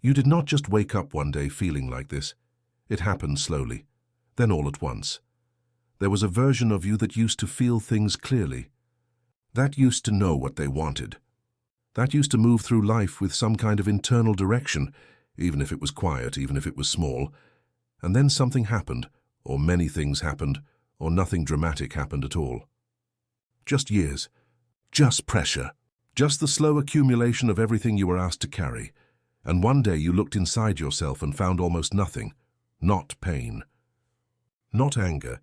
You did not just wake up one day feeling like this. It happened slowly, then all at once. There was a version of you that used to feel things clearly, that used to know what they wanted, that used to move through life with some kind of internal direction, even if it was quiet, even if it was small. And then something happened, or many things happened, or nothing dramatic happened at all. Just years, just pressure, just the slow accumulation of everything you were asked to carry. And one day you looked inside yourself and found almost nothing, not pain, not anger,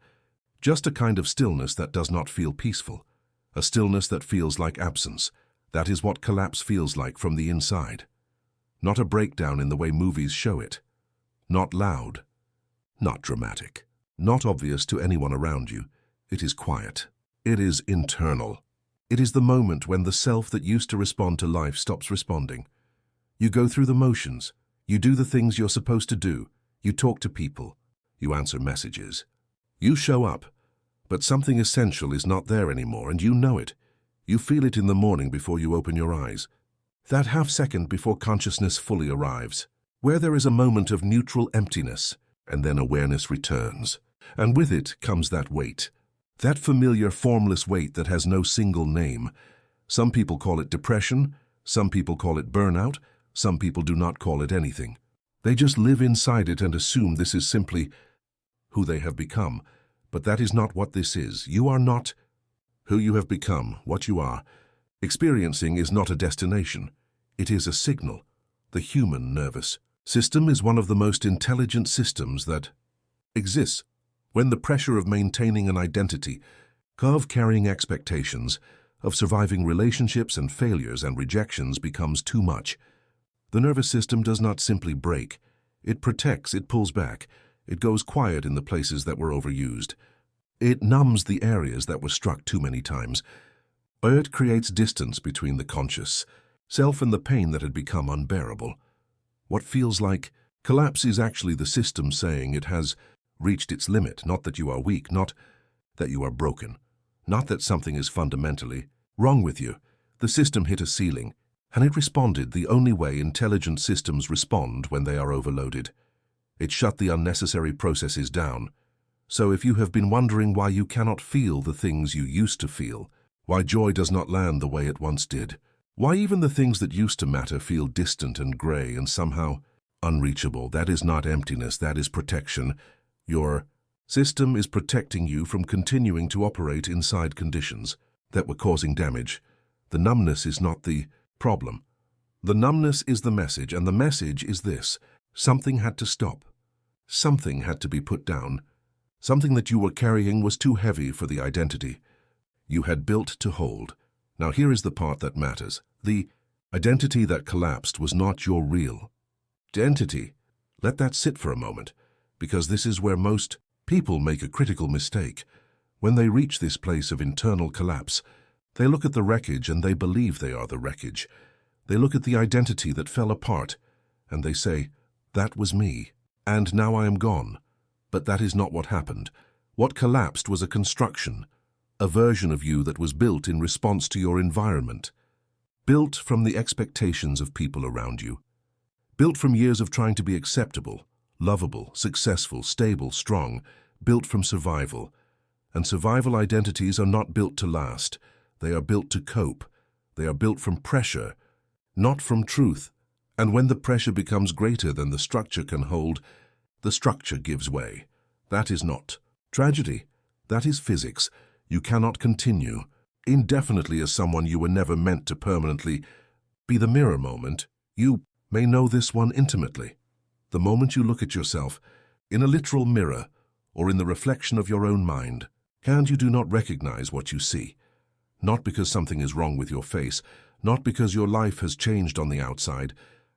just a kind of stillness that does not feel peaceful, a stillness that feels like absence. That is what collapse feels like from the inside. Not a breakdown in the way movies show it. Not loud, not dramatic, not obvious to anyone around you. It is quiet. It is internal. It is the moment when the self that used to respond to life stops responding. You go through the motions. You do the things you're supposed to do. You talk to people. You answer messages. You show up. But something essential is not there anymore, and you know it. You feel it in the morning before you open your eyes. That half second before consciousness fully arrives, where there is a moment of neutral emptiness, and then awareness returns. And with it comes that weight. That familiar, formless weight that has no single name. Some people call it depression. Some people call it burnout. Some people do not call it anything. They just live inside it and assume this is simply who they have become. But that is not what this is. You are not who you have become, what you are. Experiencing is not a destination. It is a signal. The human nervous system is one of the most intelligent systems that exists. When the pressure of maintaining an identity, of carrying expectations, of surviving relationships and failures and rejections becomes too much, the nervous system does not simply break. It protects, it pulls back. It goes quiet in the places that were overused. It numbs the areas that were struck too many times. It creates distance between the conscious self and the pain that had become unbearable. What feels like collapse is actually the system saying it has reached its limit, not that you are weak, not that you are broken, not that something is fundamentally wrong with you. The system hit a ceiling, and it responded the only way intelligent systems respond when they are overloaded. It shut the unnecessary processes down. So if you have been wondering why you cannot feel the things you used to feel, why joy does not land the way it once did, why even the things that used to matter feel distant and gray and somehow unreachable, that is not emptiness, that is protection. Your system is protecting you from continuing to operate inside conditions that were causing damage. The numbness is not the problem. The numbness is the message, and the message is this: something had to stop. Something had to be put down. Something that you were carrying was too heavy for the identity you had built to hold. Now here is the part that matters. The identity that collapsed was not your real identity. Let that sit for a moment, because this is where most people make a critical mistake. When they reach this place of internal collapse, they look at the wreckage and they believe they are the wreckage. They look at the identity that fell apart and they say, "That was me, and now I am gone." But that is not what happened. What collapsed was a construction, a version of you that was built in response to your environment, built from the expectations of people around you, built from years of trying to be acceptable, lovable, successful, stable, strong, built from survival. And survival identities are not built to last. They are built to cope. They are built from pressure, not from truth. And when the pressure becomes greater than the structure can hold, the structure gives way. That is not tragedy. That is physics. You cannot continue indefinitely as someone you were never meant to permanently be. The mirror moment. You may know this one intimately. The moment you look at yourself in a literal mirror or in the reflection of your own mind, and you do not recognize what you see. Not because something is wrong with your face, not because your life has changed on the outside,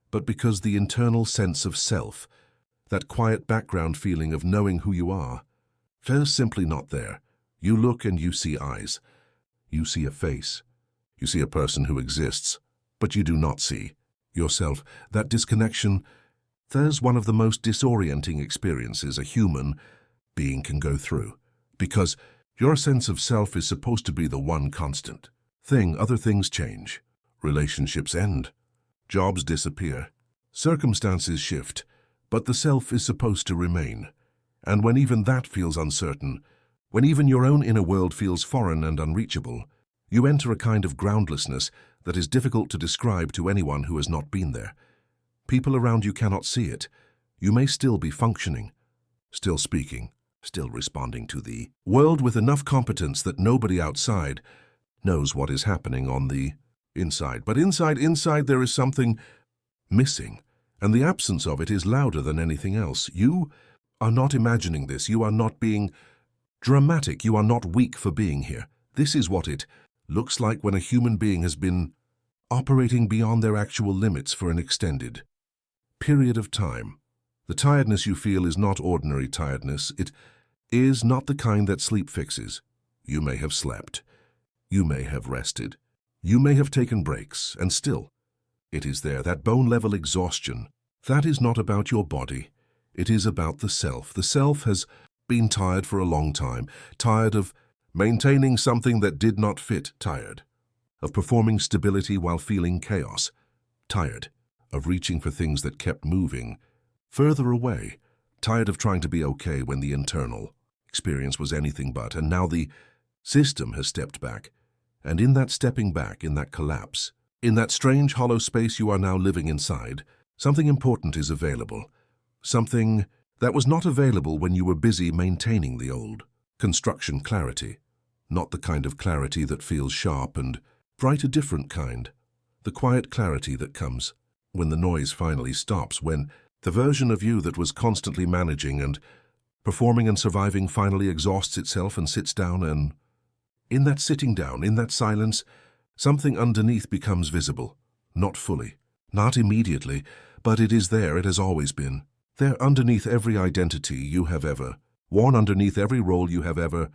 but because the internal sense of self, that quiet background feeling of knowing who you are, is simply not there. You look and you see eyes. You see a face. You see a person who exists, but you do not see yourself. That disconnection, there's one of the most disorienting experiences a human being can go through, because your sense of self is supposed to be the one constant thing. Other things change. Relationships end. Jobs disappear. Circumstances shift, but the self is supposed to remain. And when even that feels uncertain, when even your own inner world feels foreign and unreachable, you enter a kind of groundlessness that is difficult to describe to anyone who has not been there. People around you cannot see it. You may still be functioning, still speaking, still responding to the world with enough competence that nobody outside knows what is happening on the inside. But inside there is something missing, and the absence of it is louder than anything else. You are not imagining this. You are not being dramatic. You are not weak for being here. This is what it looks like when a human being has been operating beyond their actual limits for an extended period of time. The tiredness you feel is not ordinary tiredness. It is not the kind that sleep fixes. You may have slept. You may have rested. You may have taken breaks, and still, it is there, that bone-level exhaustion. That is not about your body. It is about the self. The self has been tired for a long time, tired of maintaining something that did not fit, tired of performing stability while feeling chaos, tired of reaching for things that kept moving further away, tired of trying to be okay when the internal experience was anything but, and now the system has stepped back. And in that stepping back, in that collapse, in that strange hollow space you are now living inside, something important is available. Something that was not available when you were busy maintaining the old construction clarity. Not the kind of clarity that feels sharp and bright, a different kind. The quiet clarity that comes when the noise finally stops, when the version of you that was constantly managing and performing and surviving finally exhausts itself and sits down, and in that sitting down, in that silence, something underneath becomes visible. Not fully, not immediately, but it is there. It has always been there, underneath every identity you have ever worn, underneath every role you have ever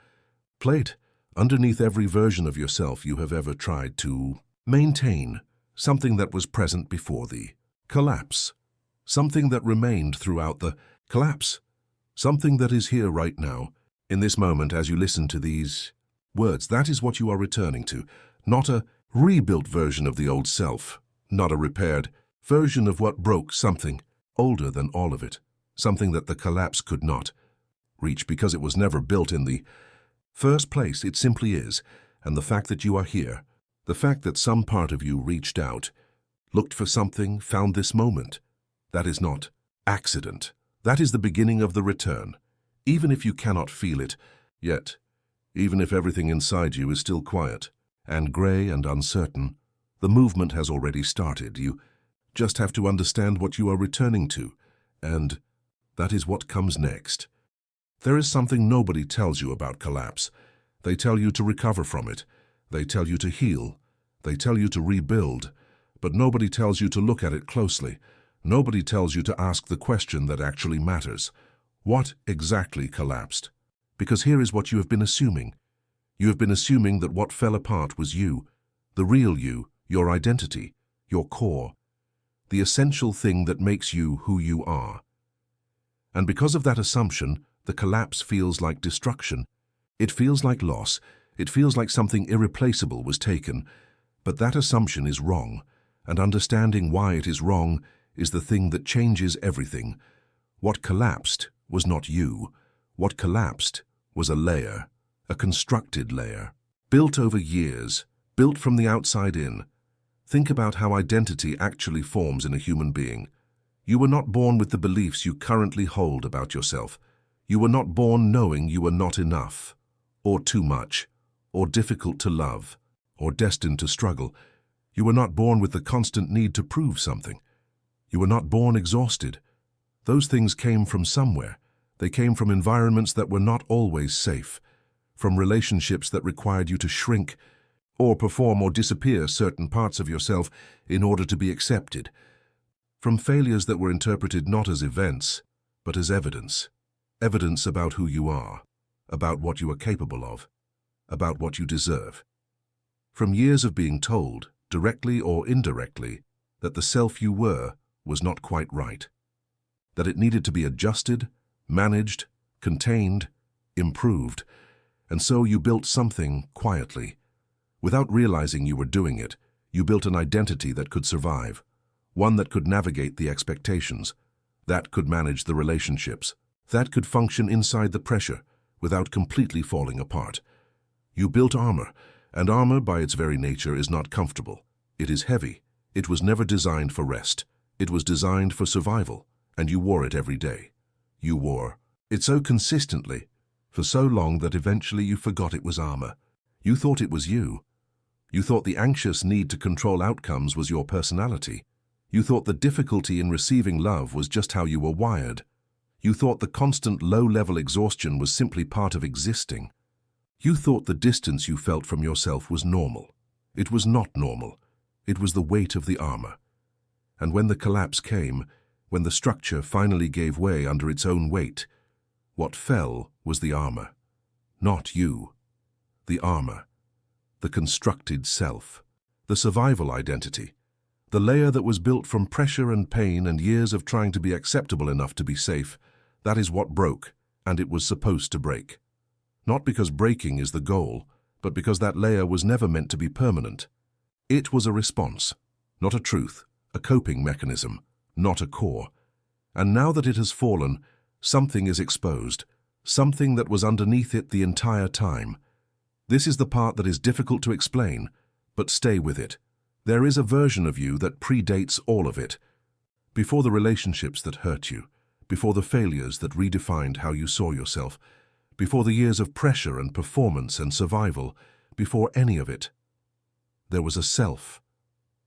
played, underneath every version of yourself you have ever tried to maintain, something that was present before the collapse, something that remained throughout the collapse, something that is here right now, in this moment as you listen to these words. That is what you are returning to, not a rebuilt version of the old self, not a repaired version of what broke, something older than all of it, something that the collapse could not reach because it was never built in the first place. It simply is, and the fact that you are here, the fact that some part of you reached out, looked for something, found this moment, that is not accident. That is the beginning of the return, even if you cannot feel it yet. Even if everything inside you is still quiet and gray and uncertain, the movement has already started. You just have to understand what you are returning to, and that is what comes next. There is something nobody tells you about collapse. They tell you to recover from it. They tell you to heal. They tell you to rebuild. But nobody tells you to look at it closely. Nobody tells you to ask the question that actually matters. What exactly collapsed? Because here is what you have been assuming. You have been assuming that what fell apart was you, the real you, your identity, your core, the essential thing that makes you who you are. And because of that assumption, the collapse feels like destruction. It feels like loss. It feels like something irreplaceable was taken. But that assumption is wrong, and understanding why it is wrong is the thing that changes everything. What collapsed was not you. What collapsed was a layer, a constructed layer, built over years, built from the outside in. Think about how identity actually forms in a human being. You were not born with the beliefs you currently hold about yourself. You were not born knowing you were not enough, or too much, or difficult to love, or destined to struggle. You were not born with the constant need to prove something. You were not born exhausted. Those things came from somewhere. They came from environments that were not always safe, from relationships that required you to shrink or perform or disappear certain parts of yourself in order to be accepted, from failures that were interpreted not as events, but as evidence. Evidence about who you are, about what you are capable of, about what you deserve. From years of being told, directly or indirectly, that the self you were was not quite right, that it needed to be adjusted, managed, contained, improved, and so you built something quietly. Without realizing you were doing it, you built an identity that could survive, one that could navigate the expectations, that could manage the relationships, that could function inside the pressure without completely falling apart. You built armor, and armor by its very nature is not comfortable. It is heavy. It was never designed for rest. It was designed for survival, and you wore it every day. You wore it so consistently, for so long that eventually you forgot it was armor. You thought it was you. You thought the anxious need to control outcomes was your personality. You thought the difficulty in receiving love was just how you were wired. You thought the constant low-level exhaustion was simply part of existing. You thought the distance you felt from yourself was normal. It was not normal. It was the weight of the armor. And when the collapse came, when the structure finally gave way under its own weight, what fell was the armor. Not you. The armor. The constructed self. The survival identity. The layer that was built from pressure and pain and years of trying to be acceptable enough to be safe. That is what broke, and it was supposed to break. Not because breaking is the goal, but because that layer was never meant to be permanent. It was a response, not a truth, a coping mechanism, not a core. And now that it has fallen, something is exposed, something that was underneath it the entire time. This is the part that is difficult to explain, but stay with it. There is a version of you that predates all of it. Before the relationships that hurt you, before the failures that redefined how you saw yourself, before the years of pressure and performance and survival, before any of it. There was a self,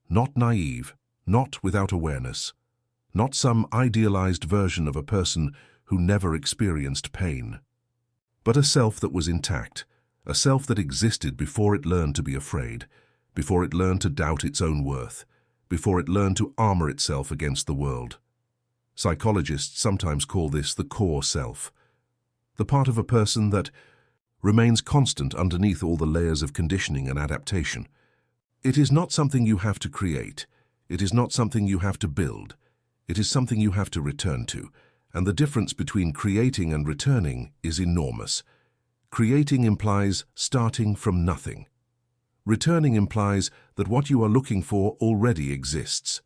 not naive, not without awareness, not some idealized version of a person who never experienced pain, but a self that was intact, a self that existed before it learned to be afraid, before it learned to doubt its own worth, before it learned to armor itself against the world. Psychologists sometimes call this the core self, the part of a person that remains constant underneath all the layers of conditioning and adaptation. It is not something you have to create. It is not something you have to build. It is something you have to return to, and the difference between creating and returning is enormous. Creating implies starting from nothing. Returning implies that what you are looking for already exists.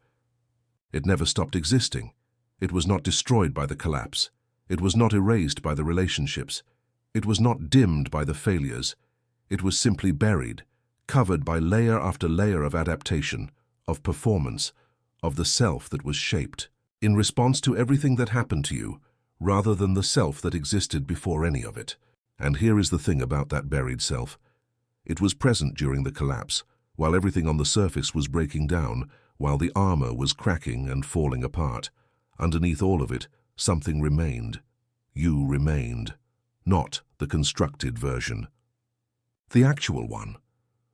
It never stopped existing. It was not destroyed by the collapse. It was not erased by the relationships. It was not dimmed by the failures. It was simply buried, covered by layer after layer of adaptation, of performance, of the self that was shaped in response to everything that happened to you, rather than the self that existed before any of it. And here is the thing about that buried self. It was present during the collapse, while everything on the surface was breaking down, while the armor was cracking and falling apart. Underneath all of it, something remained. You remained. Not the constructed version. The actual one.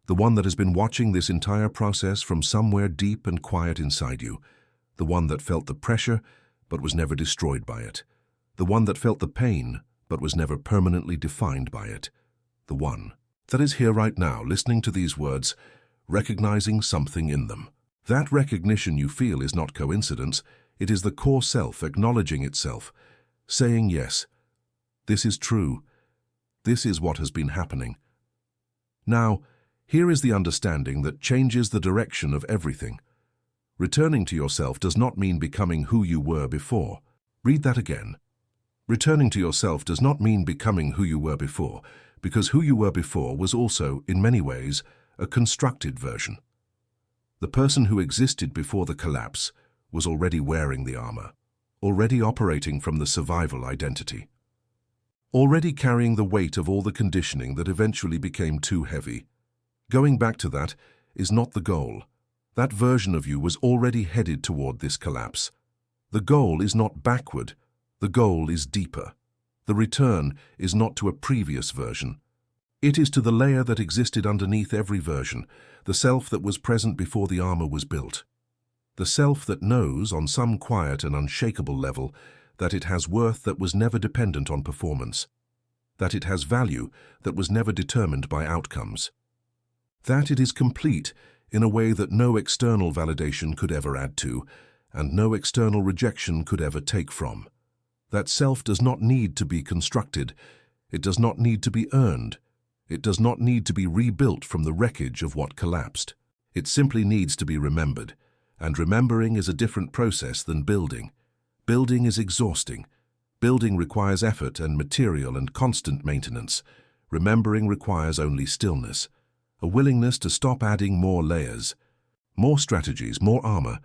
The one that has been watching this entire process from somewhere deep and quiet inside you. The one that felt the pressure, but was never destroyed by it. The one that felt the pain, but was never permanently defined by it. The one that is here right now, listening to these words, recognizing something in them. That recognition you feel is not coincidence. It is the core self acknowledging itself, saying, yes, this is true. This is what has been happening. Now, here is the understanding that changes the direction of everything. Returning to yourself does not mean becoming who you were before. Read that again. Returning to yourself does not mean becoming who you were before, because who you were before was also, in many ways, a constructed version. The person who existed before the collapse was already wearing the armor, already operating from the survival identity, already carrying the weight of all the conditioning that eventually became too heavy. Going back to that is not the goal. That version of you was already headed toward this collapse. The goal is not backward. The goal is deeper. The return is not to a previous version. It is to the layer that existed underneath every version, the self that was present before the armor was built. The self that knows, on some quiet and unshakable level, that it has worth that was never dependent on performance, that it has value that was never determined by outcomes, that it is complete in a way that no external validation could ever add to, and no external rejection could ever take from. That self does not need to be constructed. It does not need to be earned. It does not need to be rebuilt from the wreckage of what collapsed. It simply needs to be remembered. And remembering is a different process than building. Building is exhausting. Building requires effort and material and constant maintenance. Remembering requires only stillness, a willingness to stop adding more layers, more strategies, more armor,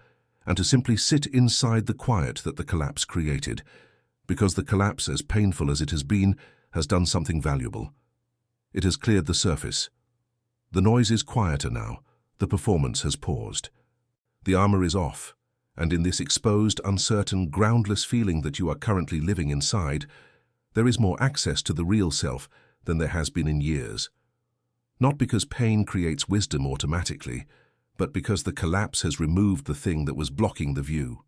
and to simply sit inside the quiet that the collapse created, because the collapse, as painful as it has been, has done something valuable. It has cleared the surface. The noise is quieter now. The performance has paused. The armor is off, and in this exposed, uncertain, groundless feeling that you are currently living inside, there is more access to the real self than there has been in years. Not because pain creates wisdom automatically, but because the collapse has removed the thing that was blocking the view.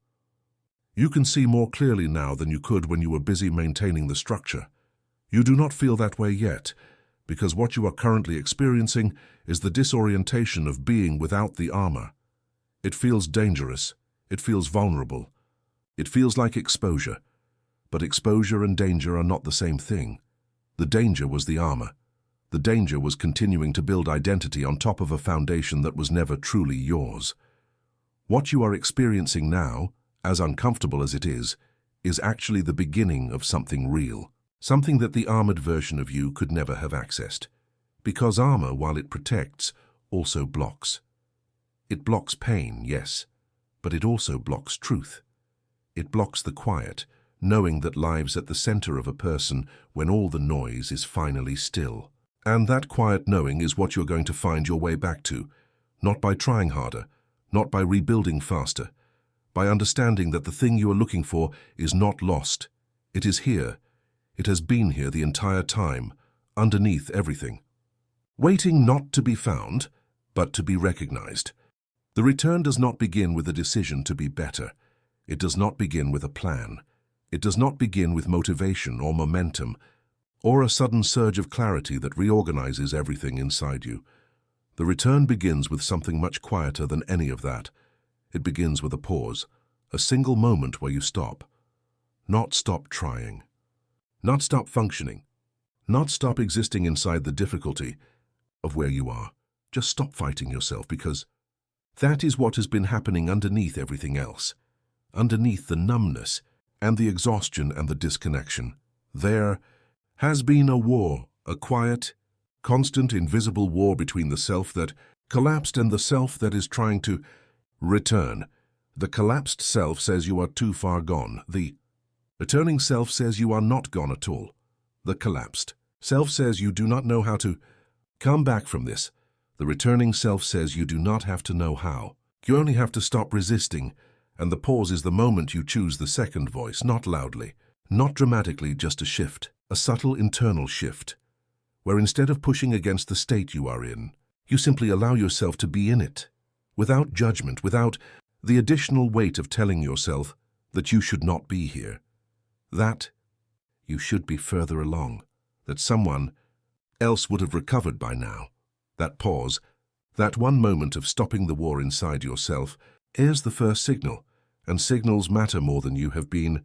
You can see more clearly now than you could when you were busy maintaining the structure. You do not feel that way yet, because what you are currently experiencing is the disorientation of being without the armor. It feels dangerous. It feels vulnerable. It feels like exposure. But exposure and danger are not the same thing. The danger was the armor. The danger was continuing to build identity on top of a foundation that was never truly yours. What you are experiencing now, as uncomfortable as it is actually the beginning of something real. Something that the armored version of you could never have accessed. Because armor, while it protects, also blocks. It blocks pain, yes, but it also blocks truth. It blocks the quiet, knowing that lives at the center of a person when all the noise is finally still. And that quiet knowing is what you're going to find your way back to, not by trying harder, not by rebuilding faster, by understanding that the thing you are looking for is not lost. It is here. It has been here the entire time, underneath everything. Waiting not to be found, but to be recognized. The return does not begin with a decision to be better. It does not begin with a plan. It does not begin with motivation or momentum, or a sudden surge of clarity that reorganizes everything inside you. The return begins with something much quieter than any of that. It begins with a pause, a single moment where you stop. Not stop trying. Not stop functioning. Not stop existing inside the difficulty of where you are. Just stop fighting yourself, because that is what has been happening underneath everything else. Underneath the numbness and the exhaustion and the disconnection. There has been a war, a quiet, constant, invisible war between the self that collapsed and the self that is trying to return. The collapsed self says you are too far gone. The returning self says you are not gone at all. The collapsed self says you do not know how to come back from this. The returning self says you do not have to know how. You only have to stop resisting, and the pause is the moment you choose the second voice, not loudly, not dramatically, just a shift, a subtle internal shift, where instead of pushing against the state you are in, you simply allow yourself to be in it, without judgment, without the additional weight of telling yourself that you should not be here, that you should be further along, that someone else would have recovered by now. That pause, that one moment of stopping the war inside yourself, is the first signal, and signals matter more than you have been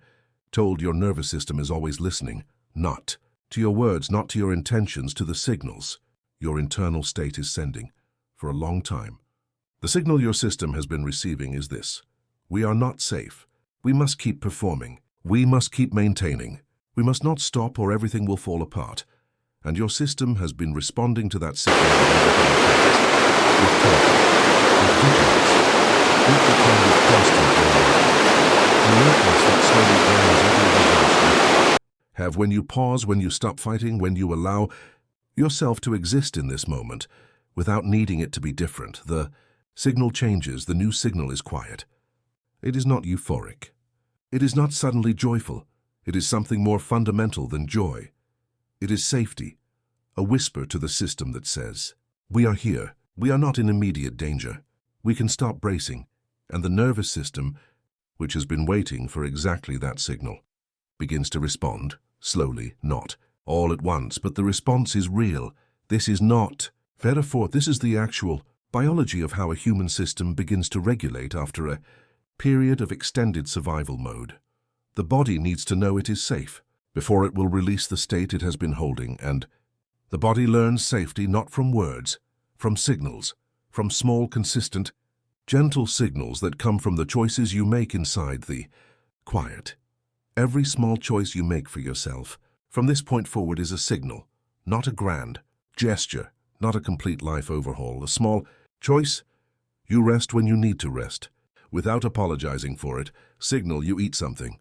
told. Your nervous system is always listening, not to your words, not to your intentions, to the signals your internal state is sending for a long time. The signal your system has been receiving is this: we are not safe. We must keep performing. We must keep maintaining. We must not stop or everything will fall apart. And your system has been responding to that signal with vigilance, with the kind of constant alertness that slowly grows every have when you pause, when you stop fighting, when you allow yourself to exist in this moment without needing it to be different. The signal changes, the new signal is quiet. It is not euphoric. It is not suddenly joyful. It is something more fundamental than joy. It is safety, a whisper to the system that says, we are here, we are not in immediate danger, we can stop bracing, and the nervous system, which has been waiting for exactly that signal, begins to respond, slowly, not all at once, but the response is real. This is not metaphor, this is the actual biology of how a human system begins to regulate after a period of extended survival mode. The body needs to know it is safe before it will release the state it has been holding, and the body learns safety not from words, from signals, from small, consistent gentle signals that come from the choices you make inside the quiet. Every small choice you make for yourself from this point forward is a signal, not a grand gesture, not a complete life overhaul, a small choice. You rest when you need to rest, without apologizing for it. Signal, you eat something.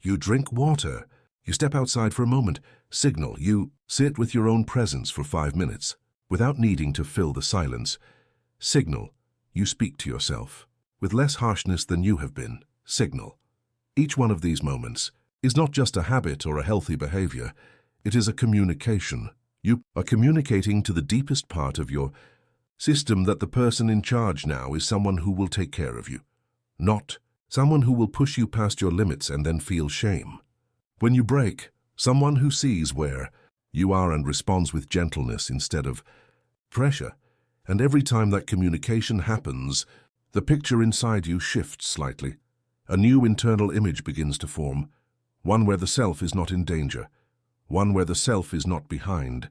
You drink water. You step outside for a moment. Signal, you sit with your own presence for 5 minutes, without needing to fill the silence. Signal, you speak to yourself, with less harshness than you have been. Signal. Each one of these moments is not just a habit or a healthy behavior. It is a communication. You are communicating to the deepest part of your system that the person in charge now is someone who will take care of you, not someone who will push you past your limits and then feel shame. When you break, someone who sees where you are and responds with gentleness instead of pressure. And every time that communication happens, the picture inside you shifts slightly. A new internal image begins to form, one where the self is not in danger, one where the self is not behind,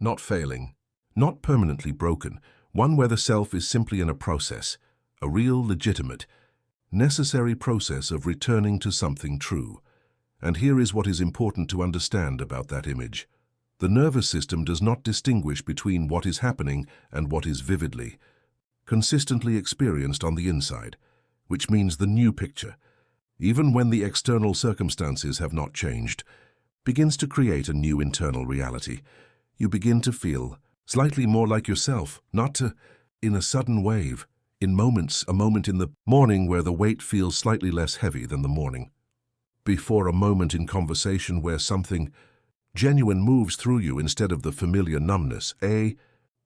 not failing, not permanently broken, one where the self is simply in a process, a real, legitimate, necessary process of returning to something true. And here is what is important to understand about that image. The nervous system does not distinguish between what is happening and what is vividly, consistently experienced on the inside, which means the new picture, even when the external circumstances have not changed, begins to create a new internal reality. You begin to feel slightly more like yourself, not in a sudden wave, in moments, a moment in the morning where the weight feels slightly less heavy than the morning before, a moment in conversation where something genuine moves through you instead of the familiar numbness, a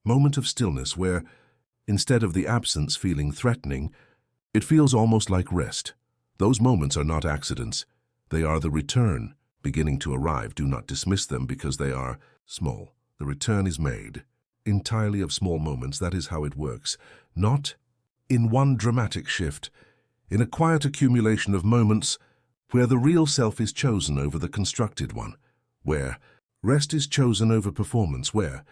moment of stillness where, instead of the absence feeling threatening, it feels almost like rest. Those moments are not accidents. They are the return beginning to arrive. Do not dismiss them because they are small. The return is made entirely of small moments. That is how it works. Not in one dramatic shift, in a quiet accumulation of moments where the real self is chosen over the constructed one, where rest is chosen over performance, where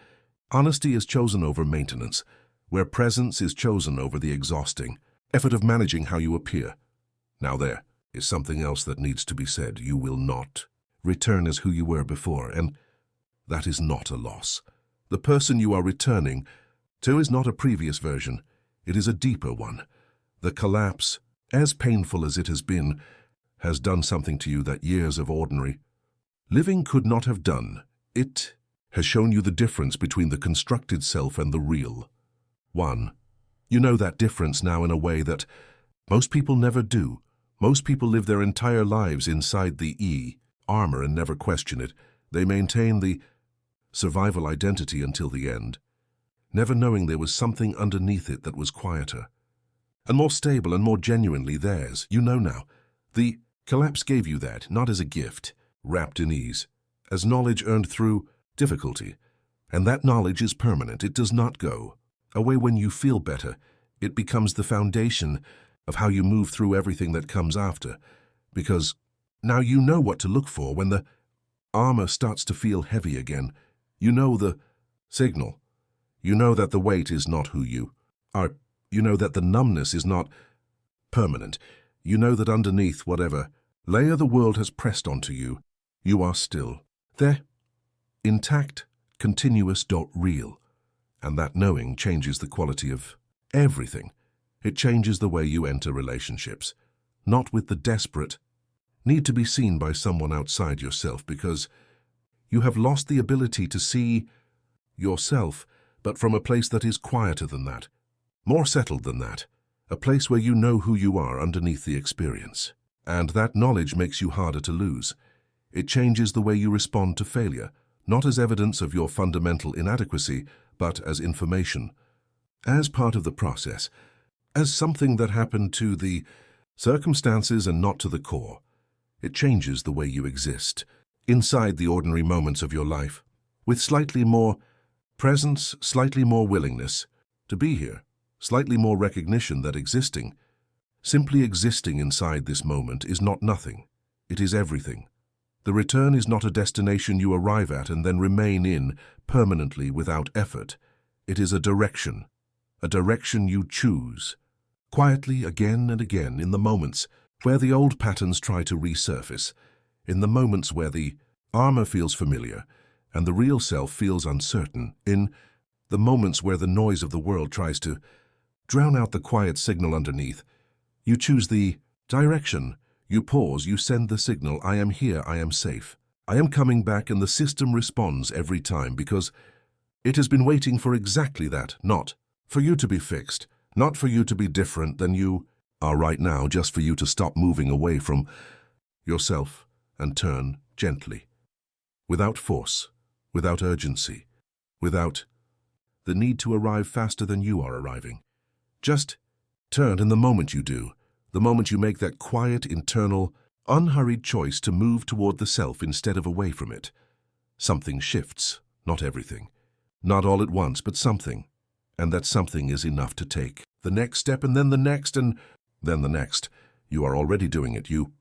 honesty is chosen over maintenance, where presence is chosen over the exhausting effort of managing how you appear. Now there is something else that needs to be said. You will not return as who you were before, and that is not a loss. The person you are returning to is not a previous version. It is a deeper one. The collapse, as painful as it has been, has done something to you that years of ordinary living could not have done. It has shown you the difference between the constructed self and the real one. You know that difference now in a way that most people never do. Most people live their entire lives inside the armor and never question it. They maintain the survival identity until the end, never knowing there was something underneath it that was quieter and more stable and more genuinely theirs. You know now. The collapse gave you that, not as a gift, wrapped in ease, as knowledge earned through difficulty. And that knowledge is permanent. It does not go away when you feel better. It becomes the foundation of how you move through everything that comes after, because now you know what to look for when the armor starts to feel heavy again. You know the signal. You know that the weight is not who you are. You know that the numbness is not permanent. You know that underneath whatever layer the world has pressed onto you, you are still there, intact, continuous, real. And that knowing changes the quality of everything. It changes the way you enter relationships, not with the desperate need to be seen by someone outside yourself, because you have lost the ability to see yourself, but from a place that is quieter than that, more settled than that, a place where you know who you are underneath the experience. And that knowledge makes you harder to lose. It changes the way you respond to failure, not as evidence of your fundamental inadequacy, but as information, as part of the process, as something that happened to the circumstances and not to the core. It changes the way you exist inside the ordinary moments of your life, with slightly more presence, slightly more willingness to be here, slightly more recognition that simply existing inside this moment is not nothing. It is everything. The return is not a destination you arrive at and then remain in permanently without effort. It is a direction you choose, quietly again and again, in the moments where the old patterns try to resurface, in the moments where the armor feels familiar and the real self feels uncertain, in the moments where the noise of the world tries to drown out the quiet signal underneath. You choose the direction. You pause, you send the signal, I am here, I am safe. I am coming back, and the system responds every time because it has been waiting for exactly that, not for you to be fixed, not for you to be different than you are right now, just for you to stop moving away from yourself and turn gently, without force, without urgency, without the need to arrive faster than you are arriving. Just turn, in the moment you do, the moment you make that quiet, internal, unhurried choice to move toward the self instead of away from it. Something shifts, not everything. Not all at once, but something. And that something is enough to take the next step, and then the next, and then the next. You are already doing it. You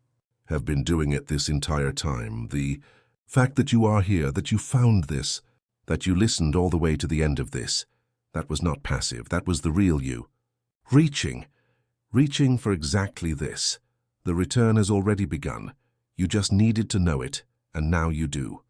have been doing it this entire time. The fact that you are here, that you found this, that you listened all the way to the end of this, that was not passive. That was the real you. Reaching for exactly this. The return has already begun. You just needed to know it, and now you do.